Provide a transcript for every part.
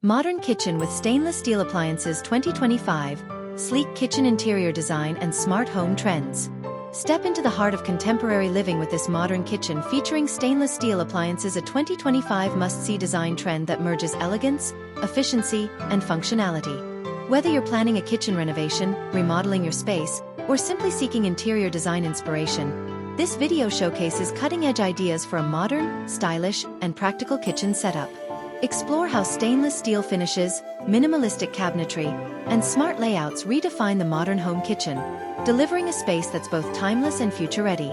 Modern kitchen with stainless steel appliances 2025, sleek kitchen interior design and smart home trends. Step into the heart of contemporary living with this modern kitchen featuring stainless steel appliances, a 2025 must-see design trend that merges elegance, efficiency, and functionality. Whether you're planning a kitchen renovation, remodeling your space, or simply seeking interior design inspiration, this video showcases cutting-edge ideas for a modern, stylish, and practical kitchen setup. Explore how stainless steel finishes, minimalistic cabinetry, and smart layouts redefine the modern home kitchen, delivering a space that's both timeless and future-ready.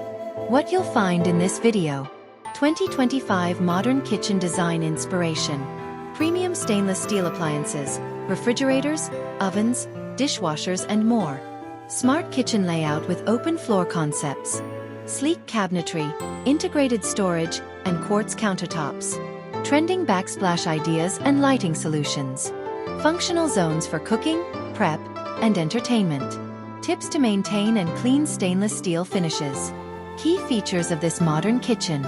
What you'll find in this video: 2025 Modern Kitchen Design Inspiration. Premium stainless steel appliances, refrigerators, ovens, dishwashers, and more. Smart kitchen layout with open floor concepts. Sleek cabinetry, integrated storage, and quartz countertops. Trending backsplash ideas and lighting solutions. Functional zones for cooking, prep, and entertainment. Tips to maintain and clean stainless steel finishes. Key features of this modern kitchen: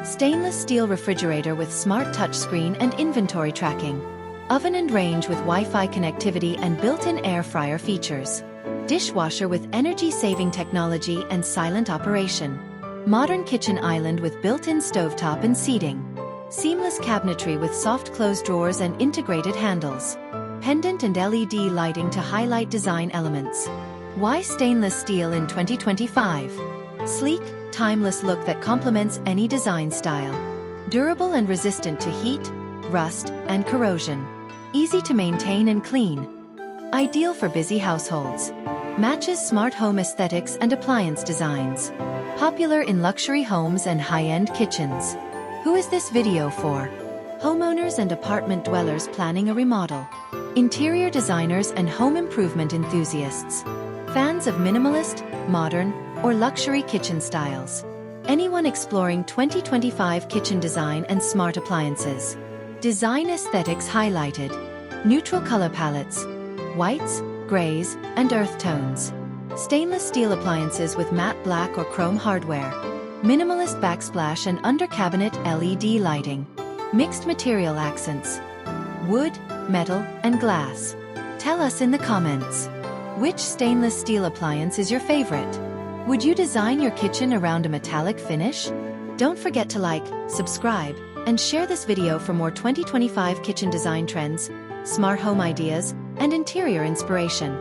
stainless steel refrigerator with smart touchscreen and inventory tracking. Oven and range with Wi-Fi connectivity and built-in air fryer features. Dishwasher with energy-saving technology and silent operation. Modern kitchen island with built-in stovetop and seating. Seamless cabinetry with soft close drawers and integrated handles. Pendant and LED lighting to highlight design elements. Why stainless steel in 2025? Sleek, timeless look that complements any design style. Durable and resistant to heat, rust, and corrosion. Easy to maintain and clean. Ideal for busy households. Matches smart home aesthetics and appliance designs. Popular in luxury homes and high-end kitchens. Who is this video for? Homeowners and apartment dwellers planning a remodel. Interior designers and home improvement enthusiasts. Fans of minimalist, modern, or luxury kitchen styles. Anyone exploring 2025 kitchen design and smart appliances. Design aesthetics highlighted. Neutral color palettes. Whites, grays, and earth tones. Stainless steel appliances with matte black or chrome hardware. Minimalist backsplash and under-cabinet LED lighting. Mixed material accents. Wood, metal, and glass. Tell us in the comments. Which stainless steel appliance is your favorite? Would you design your kitchen around a metallic finish? Don't forget to like, subscribe, and share this video for more 2025 kitchen design trends, smart home ideas, and interior inspiration.